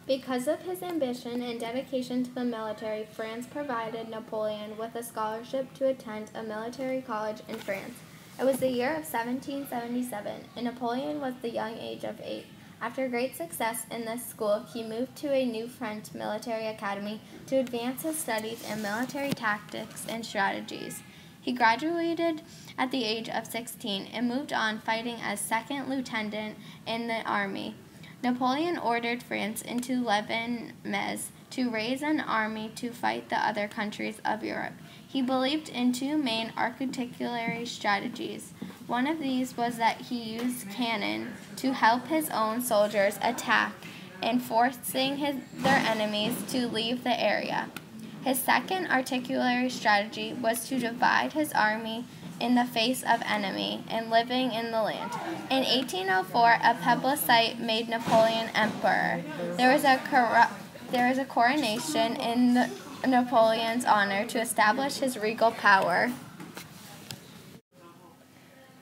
Because of his ambition and dedication to the military, France provided Napoleon with a scholarship to attend a military college in France. It was the year of 1777, and Napoleon was the young age of 8. After great success in this school, he moved to a new French military academy to advance his studies in military tactics and strategies. He graduated at the age of 16 and moved on fighting as second lieutenant in the army. Napoleon ordered France into Metz to raise an army to fight the other countries of Europe. He believed in two main artillery strategies. One of these was that he used cannon to help his own soldiers attack and forcing their enemies to leave the area. His second artillery strategy was to divide his army in the face of enemy and living in the land. In 1804, a plebiscite made Napoleon emperor. There was a coronation in Napoleon's honor to establish his regal power.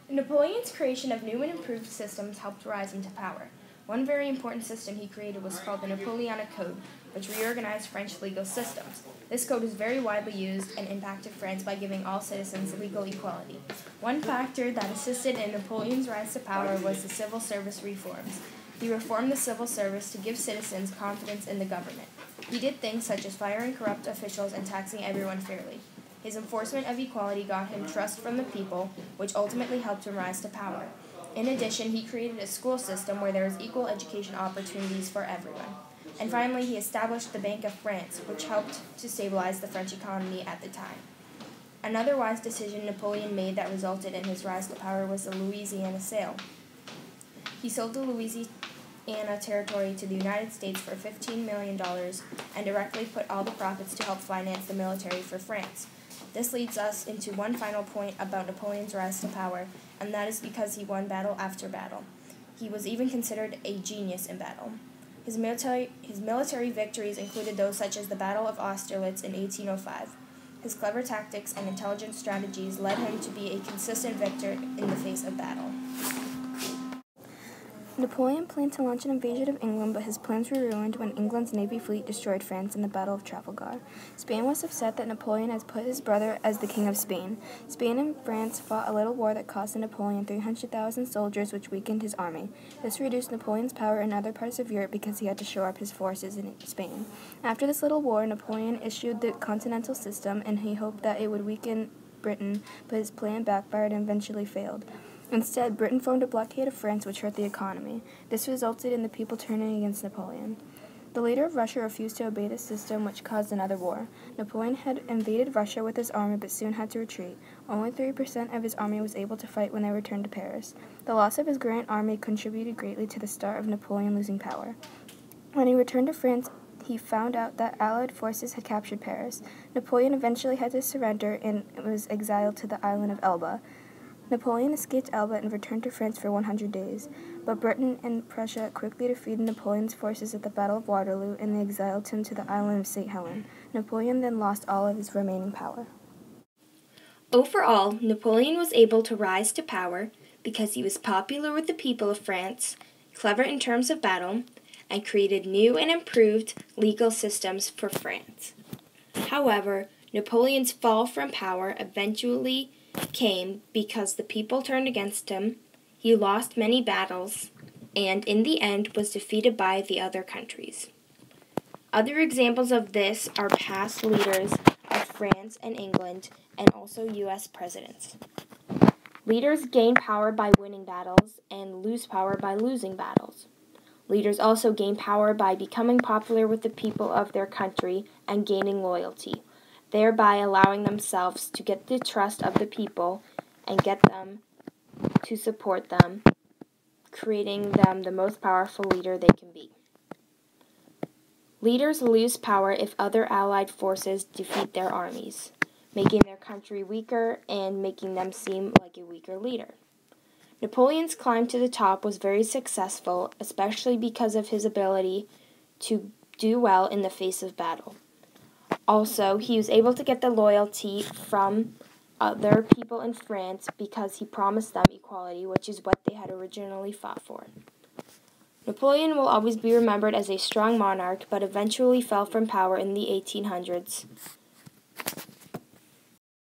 Napoleon's creation of new and improved systems helped rise into power. One very important system he created was called the Napoleonic Code, which reorganized French legal systems. This code was very widely used and impacted France by giving all citizens legal equality. One factor that assisted in Napoleon's rise to power was the civil service reforms. He reformed the civil service to give citizens confidence in the government. He did things such as firing corrupt officials and taxing everyone fairly. His enforcement of equality got him trust from the people, which ultimately helped him rise to power. In addition, he created a school system where there was equal education opportunities for everyone. And finally, he established the Bank of France, which helped to stabilize the French economy at the time. Another wise decision Napoleon made that resulted in his rise to power was the Louisiana sale. He sold the Louisiana territory to the United States for $15 million and directly put all the profits to help finance the military for France. This leads us into one final point about Napoleon's rise to power, and that is because he won battle after battle. He was even considered a genius in battle. His military victories included those such as the Battle of Austerlitz in 1805. His clever tactics and intelligent strategies led him to be a consistent victor in the face of battle. Napoleon planned to launch an invasion of England, but his plans were ruined when England's navy fleet destroyed France in the Battle of Trafalgar. Spain was upset that Napoleon had put his brother as the King of Spain. Spain and France fought a little war that cost Napoleon 300,000 soldiers, which weakened his army. This reduced Napoleon's power in other parts of Europe because he had to shore up his forces in Spain. After this little war, Napoleon issued the Continental System, and he hoped that it would weaken Britain, but his plan backfired and eventually failed. Instead, Britain formed a blockade of France, which hurt the economy. This resulted in the people turning against Napoleon. The leader of Russia refused to obey this system, which caused another war. Napoleon had invaded Russia with his army, but soon had to retreat. Only 3% of his army was able to fight when they returned to Paris. The loss of his grand army contributed greatly to the start of Napoleon losing power. When he returned to France, he found out that Allied forces had captured Paris. Napoleon eventually had to surrender and was exiled to the island of Elba. Napoleon escaped Elba and returned to France for 100 days, but Britain and Prussia quickly defeated Napoleon's forces at the Battle of Waterloo, and they exiled him to the island of St. Helena. Napoleon then lost all of his remaining power. Overall, Napoleon was able to rise to power because he was popular with the people of France, clever in terms of battle, and created new and improved legal systems for France. However, Napoleon's fall from power eventually came because the people turned against him, he lost many battles, and in the end was defeated by the other countries. Other examples of this are past leaders of France and England, and also U.S. presidents. Leaders gain power by winning battles, and lose power by losing battles. Leaders also gain power by becoming popular with the people of their country and gaining loyalty, thereby allowing themselves to get the trust of the people and get them to support them, creating them the most powerful leader they can be. Leaders lose power if other allied forces defeat their armies, making their country weaker and making them seem like a weaker leader. Napoleon's climb to the top was very successful, especially because of his ability to do well in the face of battle. Also, he was able to get the loyalty from other people in France because he promised them equality, which is what they had originally fought for. Napoleon will always be remembered as a strong monarch, but eventually fell from power in the 1800s.